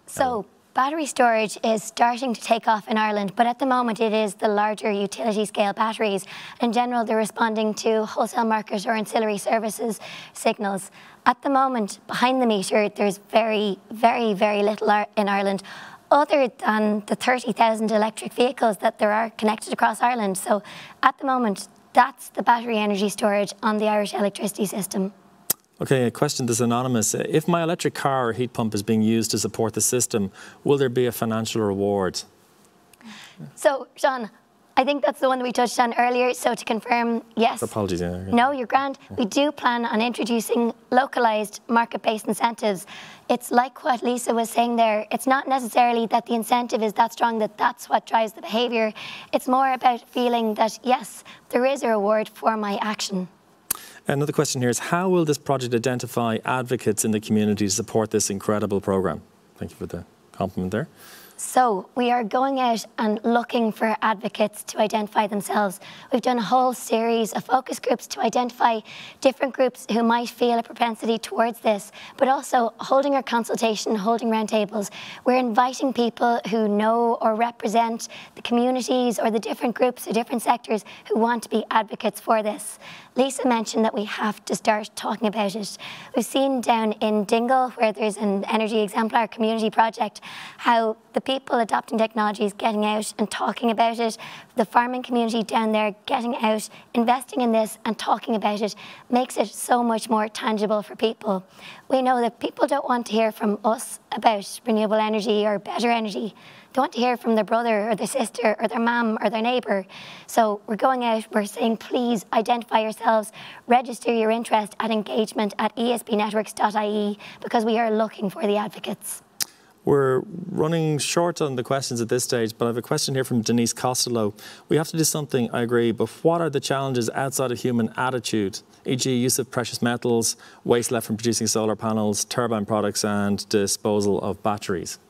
So battery storage is starting to take off in Ireland, but at the moment it is the larger utility scale batteries. In general, they're responding to wholesale market or ancillary services signals. At the moment, behind the meter, there's very, very, very little in Ireland, other than the 30,000 electric vehicles that there are connected across Ireland. So at the moment, that's the battery energy storage on the Irish electricity system. Okay, a question that's anonymous. If my electric car or heat pump is being used to support the system, will there be a financial reward? So, Sean, I think that's the one that we touched on earlier. So to confirm, yes. Apologies. Yeah. No, you're grand. We do plan on introducing localised market-based incentives. It's like what Lisa was saying there. It's not necessarily that the incentive is that strong that that's what drives the behaviour. It's more about feeling that, yes, there is a reward for my action. Another question here is, how will this project identify advocates in the community to support this incredible programme? Thank you for the compliment there. So we are going out and looking for advocates to identify themselves. We've done a whole series of focus groups to identify different groups who might feel a propensity towards this, but also holding our consultation, holding roundtables. We're inviting people who know or represent the communities or the different groups or different sectors who want to be advocates for this. Lisa mentioned that we have to start talking about it. We've seen down in Dingle, where there's an Energy Exemplar community project, how the people adopting technologies getting out and talking about it, the farming community down there getting out, investing in this and talking about it makes it so much more tangible for people. We know that people don't want to hear from us about renewable energy or better energy. They want to hear from their brother or their sister or their mum or their neighbour. So we're going out, we're saying, please identify yourselves, register your interest at engagement@esbnetworks.ie because we are looking for the advocates. We're running short on the questions at this stage, but I have a question here from Denise Costello. We have to do something, I agree, but what are the challenges outside of human attitude, e.g. use of precious metals, waste left from producing solar panels, turbine products and disposal of batteries?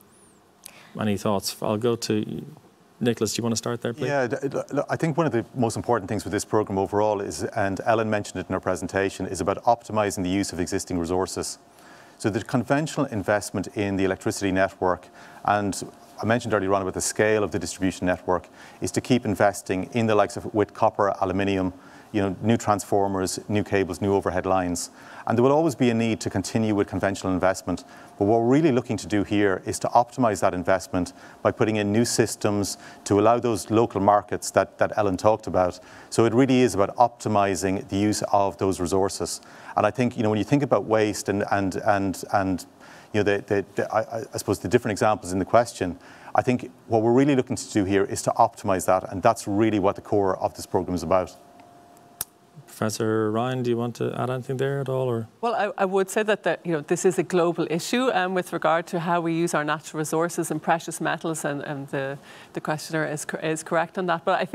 Any thoughts? I'll go to Nicholas. Do you want to start there, please? Yeah, I think one of the most important things with this programme overall is, and Ellen mentioned it in her presentation, is about optimising the use of existing resources. So the conventional investment in the electricity network, and I mentioned earlier on about the scale of the distribution network, is to keep investing in the likes of with copper, aluminium, new transformers, new cables, new overhead lines. And there will always be a need to continue with conventional investment. But what we're really looking to do here is to optimise that investment by putting in new systems to allow those local markets that Ellen talked about. So it really is about optimising the use of those resources. And I think, when you think about waste and I suppose the different examples in the question, I think what we're really looking to do here is to optimise that. And that's really what the core of this programme is about. Professor Ryan, do you want to add anything there at all? Or? Well, I would say that this is a global issue with regard to how we use our natural resources and precious metals, and the questioner is correct on that. But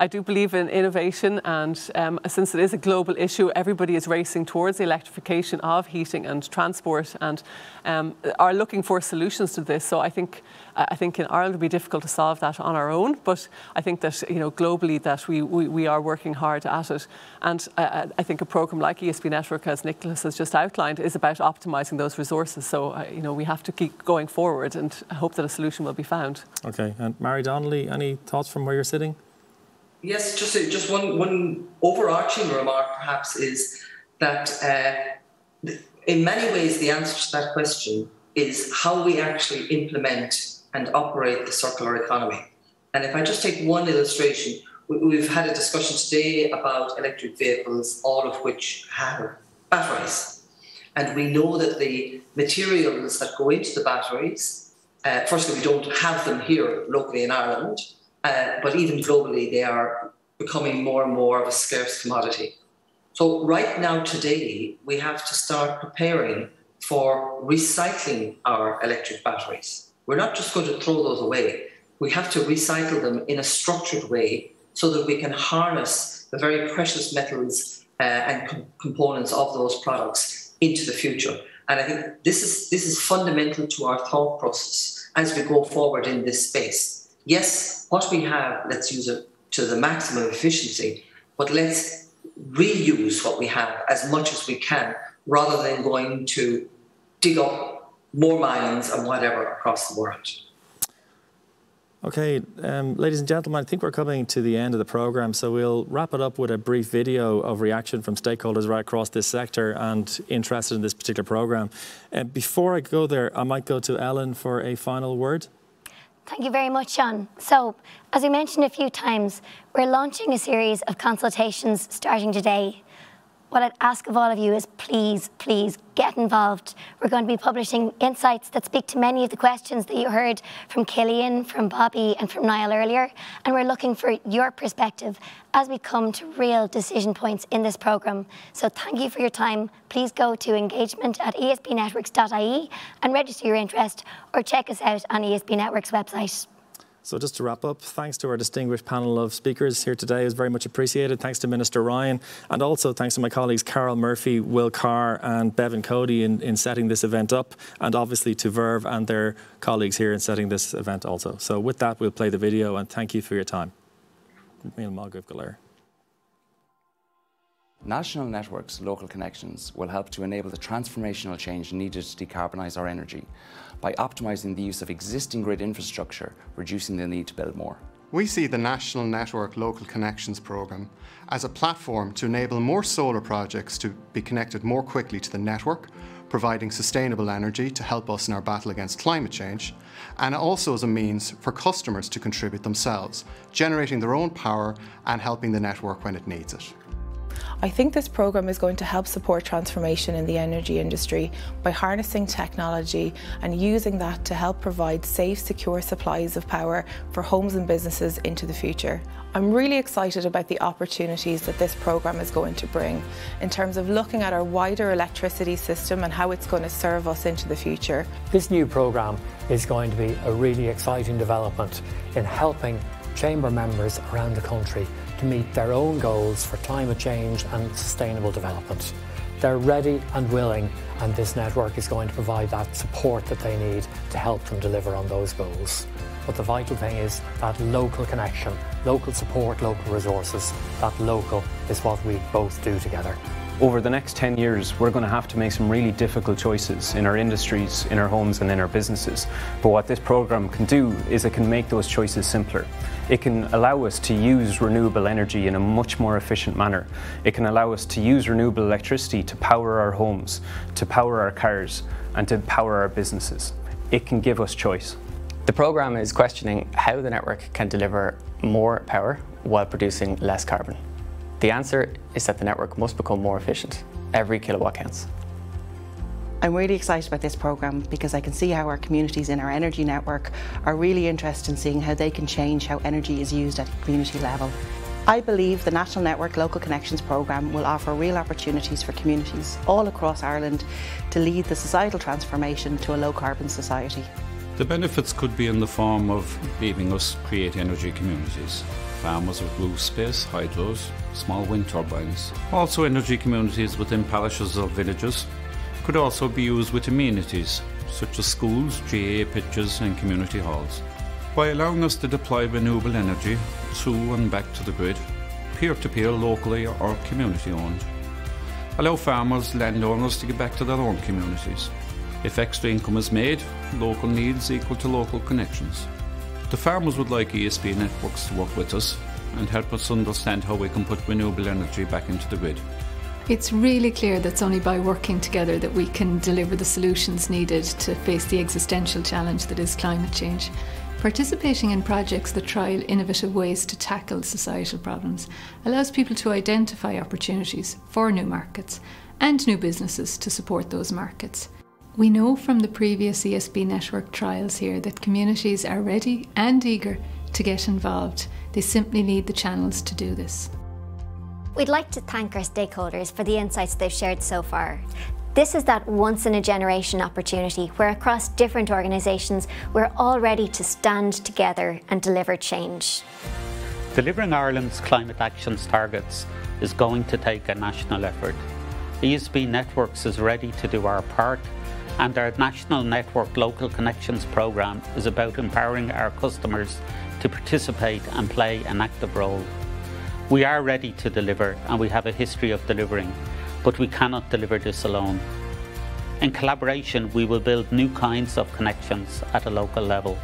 I do believe in innovation, and since it is a global issue, everybody is racing towards the electrification of heating and transport, and are looking for solutions to this. So I think in Ireland it would be difficult to solve that on our own, but I think that globally that we are working hard at it. And I think a programme like ESB Network, as Nicholas has just outlined, is about optimising those resources. So we have to keep going forward and hope that a solution will be found. Okay, and Mary Donnelly, any thoughts from where you're sitting? Yes, just one overarching remark perhaps is that in many ways the answer to that question is how we actually implement and operate the circular economy. And if I just take one illustration, we've had a discussion today about electric vehicles, all of which have batteries. And we know that the materials that go into the batteries, firstly, we don't have them here locally in Ireland, but even globally, they are becoming more and more of a scarce commodity. So right now, today, we have to start preparing for recycling our electric batteries. We're not just going to throw those away. We have to recycle them in a structured way so that we can harness the very precious metals and components of those products into the future. And I think this is fundamental to our thought process as we go forward in this space. Yes, what we have, let's use it to the maximum efficiency, but let's reuse what we have as much as we can, rather than going to dig up more mines and whatever across the world. Okay, ladies and gentlemen, I think we're coming to the end of the programme, so we'll wrap it up with a brief video of reaction from stakeholders right across this sector and interested in this particular programme. Before I go there, I might go to Ellen for a final word. Thank you very much, Sean. So, as we mentioned a few times, we're launching a series of consultations starting today. What I'd ask of all of you is please, please get involved. We're going to be publishing insights that speak to many of the questions that you heard from Killian, from Bobby and from Niall earlier. And we're looking for your perspective as we come to real decision points in this programme. So thank you for your time. Please go to engagement@esbnetworks.ie and register your interest, or check us out on ESB Networks' website. So just to wrap up, thanks to our distinguished panel of speakers here today. It was very much appreciated. Thanks to Minister Ryan, and also thanks to my colleagues Carol Murphy, Will Carr and Bevan Cody in setting this event up, and obviously to Verve and their colleagues here in setting this event also. So with that, we'll play the video, and thank you for your time. National networks, local connections will help to enable the transformational change needed to decarbonise our energy by optimising the use of existing grid infrastructure, reducing the need to build more. We see the National Network Local Connections programme as a platform to enable more solar projects to be connected more quickly to the network, providing sustainable energy to help us in our battle against climate change, and also as a means for customers to contribute themselves, generating their own power and helping the network when it needs it. I think this programme is going to help support transformation in the energy industry by harnessing technology and using that to help provide safe, secure supplies of power for homes and businesses into the future. I'm really excited about the opportunities that this programme is going to bring in terms of looking at our wider electricity system and how it's going to serve us into the future. This new programme is going to be a really exciting development in helping Chamber members around the country to meet their own goals for climate change and sustainable development. They're ready and willing, and this network is going to provide that support that they need to help them deliver on those goals. But the vital thing is that local connection, local support, local resources. That local is what we both do together. Over the next 10 years, we're going to have to make some really difficult choices in our industries, in our homes and in our businesses. But what this programme can do is it can make those choices simpler. It can allow us to use renewable energy in a much more efficient manner. It can allow us to use renewable electricity to power our homes, to power our cars and to power our businesses. It can give us choice. The programme is questioning how the network can deliver more power while producing less carbon. The answer is that the network must become more efficient. Every kilowatt counts. I'm really excited about this programme because I can see how our communities in our energy network are really interested in seeing how they can change how energy is used at a community level. I believe the National Network Local Connections programme will offer real opportunities for communities all across Ireland to lead the societal transformation to a low carbon society. The benefits could be in the form of leaving us create energy communities. Farmers with roof space, hydros, small wind turbines. Also energy communities within parishes or villages could also be used with amenities such as schools, GAA pitches and community halls. By allowing us to deploy renewable energy through and back to the grid, peer-to-peer, locally or community owned. Allow farmers, landowners to get back to their own communities. If extra income is made, local needs equal to local connections. The farmers would like ESB networks to work with us and help us understand how we can put renewable energy back into the grid. It's really clear that it's only by working together that we can deliver the solutions needed to face the existential challenge that is climate change. Participating in projects that trial innovative ways to tackle societal problems allows people to identify opportunities for new markets and new businesses to support those markets. We know from the previous ESB network trials here that communities are ready and eager to get involved. They simply need the channels to do this. We'd like to thank our stakeholders for the insights they've shared so far. This is that once-in-a-generation opportunity where across different organisations we're all ready to stand together and deliver change. Delivering Ireland's climate actions targets is going to take a national effort. ESB Networks is ready to do our part, and our National Network Local Connections programme is about empowering our customers to participate and play an active role. We are ready to deliver, and we have a history of delivering, but we cannot deliver this alone. In collaboration, we will build new kinds of connections at a local level.